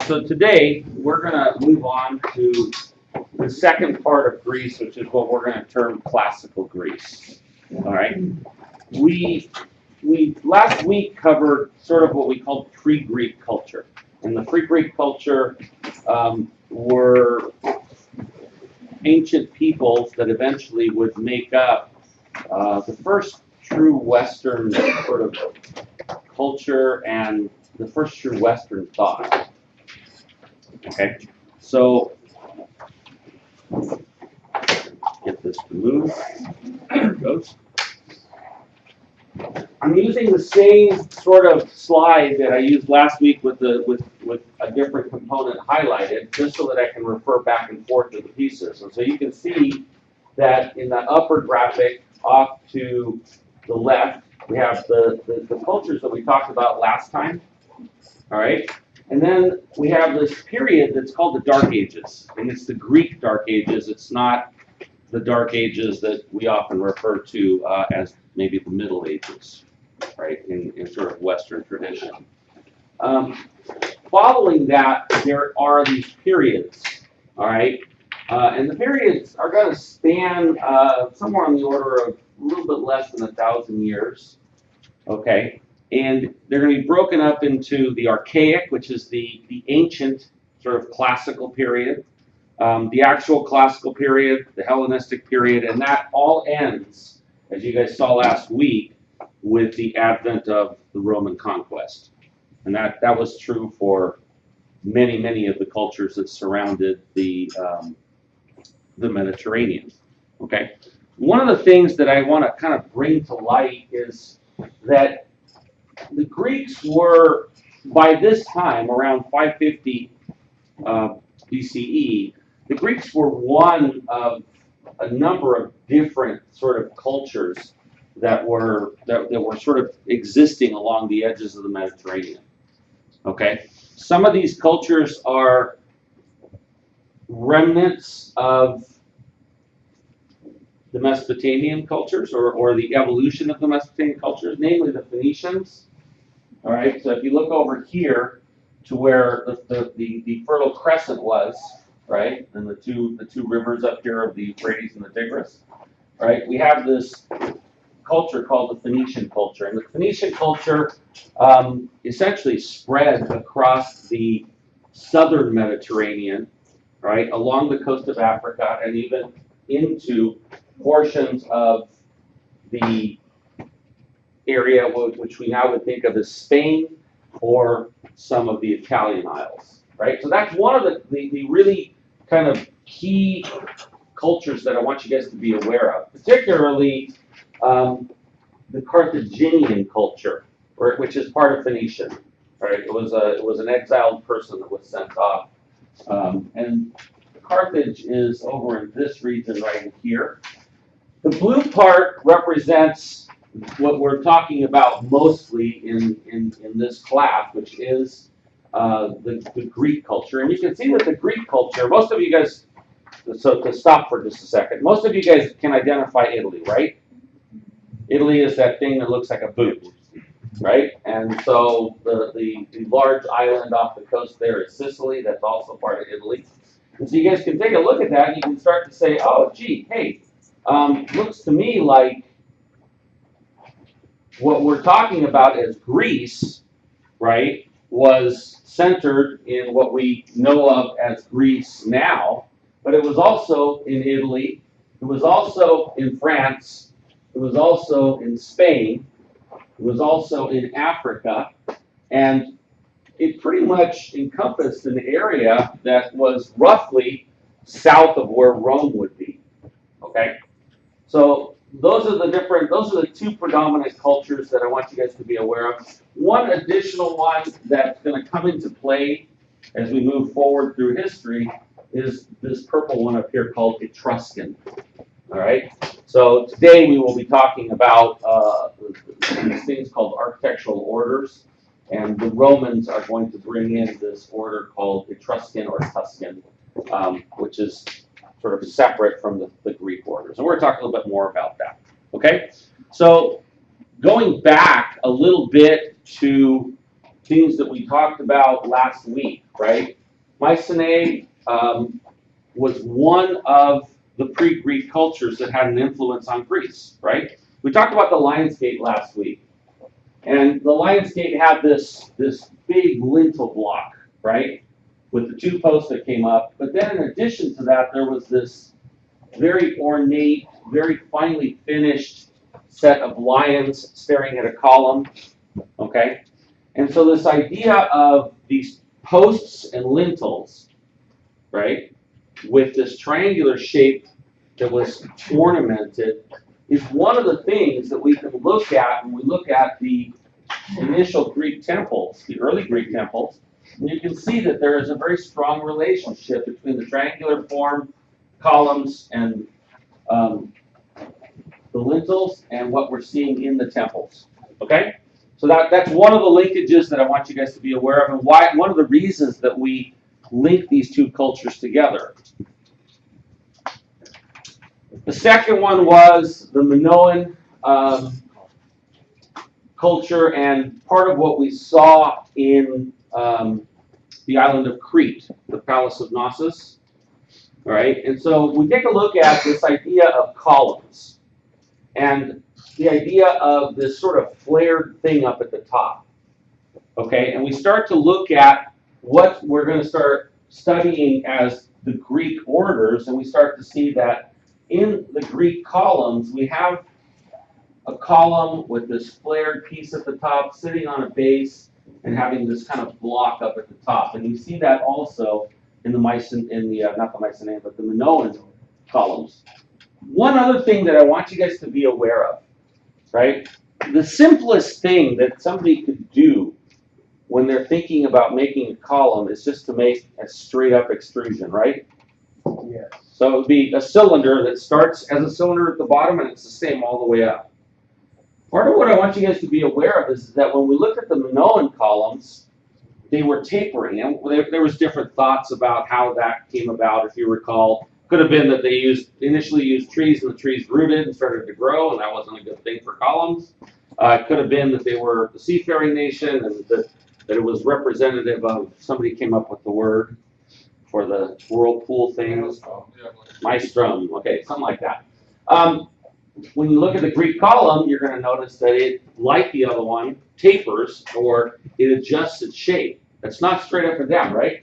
So today we're going to move on to the second part of Greece, which is what we're going to term classical Greece. All right. We last week covered sort of what we called pre-Greek culture, and the pre-Greek culture were ancient peoples that eventually would make up the first true Western sort of culture and the first true Western thought. Okay, so get this to move. There it goes. I'm using the same sort of slide that I used last week with a different component highlighted, just so that I can refer back and forth to the pieces. And so you can see that in the upper graphic off to the left, we have the cultures that we talked about last time. All right. And then we have this period that's called the Dark Ages, and it's the Greek Dark Ages. It's not the Dark Ages that we often refer to as maybe the Middle Ages, right, in sort of Western tradition. Following that, there are these periods, all right, and the periods are going to span somewhere on the order of a little bit less than 1,000 years, okay. And they're going to be broken up into the Archaic, which is the ancient sort of classical period, the actual classical period, the Hellenistic period, and that all ends, as you guys saw last week, with the advent of the Roman conquest. And that was true for many, many of the cultures that surrounded the Mediterranean. Okay? One of the things that I want to kind of bring to light is that the Greeks were, by this time, around 550 BCE, the Greeks were one of a number of different sort of cultures that were sort of existing along the edges of the Mediterranean. Okay, some of these cultures are remnants of the Mesopotamian cultures, or the evolution of the Mesopotamian cultures, namely the Phoenicians. All right, so if you look over here to where the Fertile Crescent was, right, and the two rivers up here of the Euphrates and the Tigris, right, we have this culture called the Phoenician culture, and the Phoenician culture essentially spread across the southern Mediterranean, right, along the coast of Africa, and even into portions of the area which we now would think of as Spain or some of the Italian Isles, right? So that's one of the really kind of key cultures that I want you guys to be aware of, particularly the Carthaginian culture, which is part of Phoenician, right? It was an exiled person that was sent off, and Carthage is over in this region right here. The blue part represents what we're talking about mostly in this class, which is the Greek culture. And you can see that the Greek culture, most of you guys, so to stop for just a second, most of you guys can identify Italy, right? Italy is that thing that looks like a boot, right? And so the large island off the coast there is Sicily. That's also part of Italy. And so you guys can take a look at that and you can start to say, oh, gee, hey, looks to me like what we're talking about as Greece, right, was centered in what we know of as Greece now, but it was also in Italy, it was also in France, it was also in Spain, it was also in Africa, and it pretty much encompassed an area that was roughly south of where Rome would be, okay? So those are the two predominant cultures that I want you guys to be aware of. One additional one that's going to come into play as we move forward through history is this purple one up here called Etruscan. All right. So today we will be talking about these things called architectural orders, and the Romans are going to bring in this order called Etruscan or Tuscan, which is sort of separate from the Greek orders. And we're going to talk a little bit more about that. Okay? So going back a little bit to things that we talked about last week, right? Mycenae was one of the pre-Greek cultures that had an influence on Greece, right? We talked about the Lion's Gate last week. And the Lion's Gate had this big lintel block, right? With the two posts that came up. But then in addition to that, there was this very ornate, very finely finished set of lions staring at a column, okay? And so this idea of these posts and lintels, right, with this triangular shape that was ornamented is one of the things that we can look at when we look at the initial Greek temples, the early Greek temples, and you can see that there is a very strong relationship between the triangular form, columns, and the lintels, and what we're seeing in the temples. Okay? So that's one of the linkages that I want you guys to be aware of, and why one of the reasons that we link these two cultures together. The second one was the Minoan culture, and part of what we saw in the island of Crete, the Palace of Knossos. All right, and so we take a look at this idea of columns and the idea of this sort of flared thing up at the top. Okay, and we start to look at what we're going to start studying as the Greek orders, and we start to see that in the Greek columns, we have a column with this flared piece at the top sitting on a base and having this kind of block up at the top. And you see that also in the not the Mycenaean, but the Minoan columns. One other thing that I want you guys to be aware of, right? The simplest thing that somebody could do when they're thinking about making a column is just to make a straight up extrusion, right? Yes. So it would be a cylinder that starts as a cylinder at the bottom and it's the same all the way up. Part of what I want you guys to be aware of is that when we look at the Minoan columns, they were tapering. And there was different thoughts about how that came about, if you recall. Could have been that they initially used trees and the trees rooted and started to grow, and that wasn't a good thing for columns. It could have been that they were the seafaring nation and that it was representative of, somebody came up with the word for the whirlpool things. Maelstrom, okay, something like that. When you look at the Greek column, you're going to notice that it, like the other one, tapers, or it adjusts its shape. It's not straight up and down, right?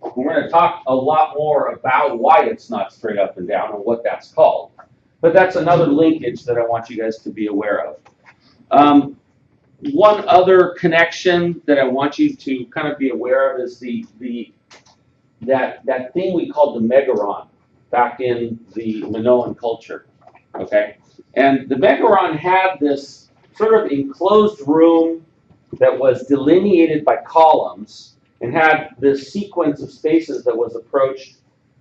We're going to talk a lot more about why it's not straight up and down and what that's called. But that's another linkage that I want you guys to be aware of. One other connection that I want you to kind of be aware of is that thing we called the megaron back in the Minoan culture. Okay? And the megaron had this sort of enclosed room that was delineated by columns and had this sequence of spaces that was approached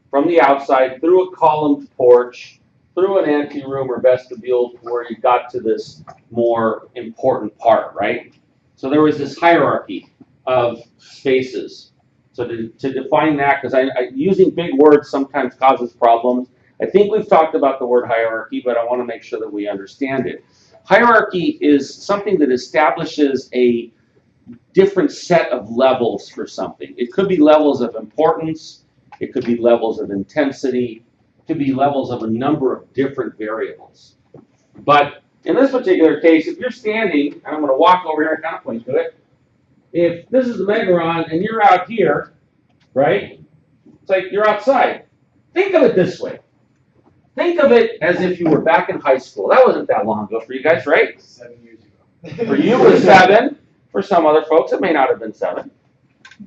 from the outside through a columned porch, through an anteroom or vestibule to where you got to this more important part, right? So there was this hierarchy of spaces. So to define that, because using big words sometimes causes problems. I think we've talked about the word hierarchy, but I want to make sure that we understand it. Hierarchy is something that establishes a different set of levels for something. It could be levels of importance, it could be levels of intensity, it could be levels of a number of different variables. But in this particular case, if you're standing, and I'm going to walk over here and kind of point to it, if this is the megaron and you're out here, right, it's like you're outside. Think of it this way. Think of it as if you were back in high school. That wasn't that long ago for you guys, right? 7 years ago. For you, it was 7. For some other folks, it may not have been 7.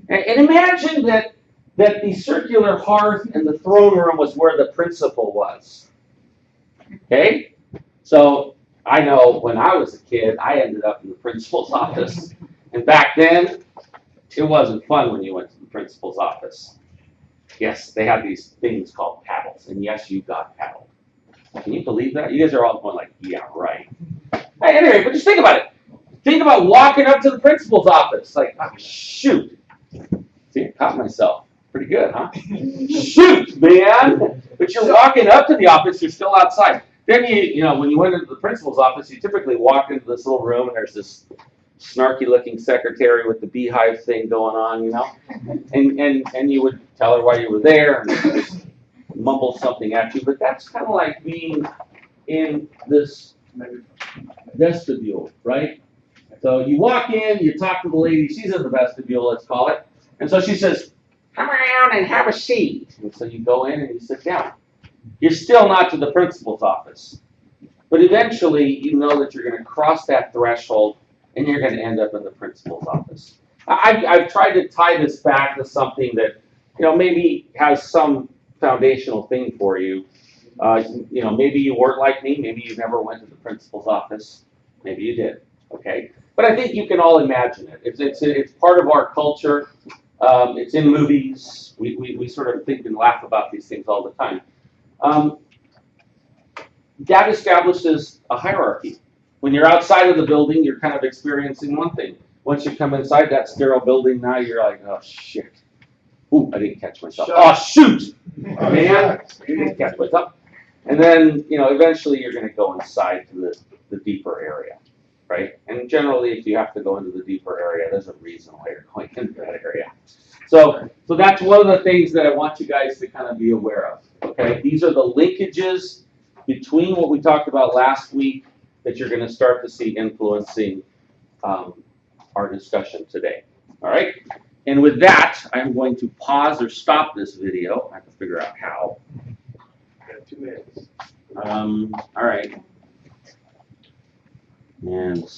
And imagine that the circular hearth and the throne room was where the principal was. Okay? So I know when I was a kid, I ended up in the principal's office. And back then, it wasn't fun when you went to the principal's office. Yes, they had these things called paddles, and yes, you got paddled. Can you believe that? You guys are all going like, yeah, right. Hey, anyway, but just think about it. Think about walking up to the principal's office. Like, oh, shoot. See, I caught myself. Pretty good, huh? Shoot, man. But you're walking up to the office, you're still outside. Then you know, when you went into the principal's office, you typically walk into this little room, and there's this snarky looking secretary with the beehive thing going on, you know? And you would tell her why you were there and just mumble something at you, but that's kind of like being in this vestibule, right? So you walk in, you talk to the lady, she's in the vestibule, let's call it, and so she says, come around and have a seat. And so you go in and you sit down. You're still not to the principal's office, but eventually you know that you're going to cross that threshold and you're going to end up in the principal's office. I've tried to tie this back to something that, you know, maybe has some foundational thing for you. You know, maybe you weren't like me, maybe you never went to the principal's office, maybe you did, okay? But I think you can all imagine it. It's part of our culture. It's in movies. We sort of think and laugh about these things all the time. That establishes a hierarchy. When you're outside of the building, you're kind of experiencing one thing. Once you come inside that sterile building, now you're like, oh shit. Ooh, I didn't catch myself. Oh shoot, man, I didn't catch myself. And then, you know, eventually you're going to go inside to the deeper area, right? And generally, if you have to go into the deeper area, there's a reason why you're going into that area. So that's one of the things that I want you guys to kind of be aware of, okay? These are the linkages between what we talked about last week that you're going to start to see influencing our discussion today, all right? And with that, I'm going to pause or stop this video. I have to figure out how. 2 minutes. All right. And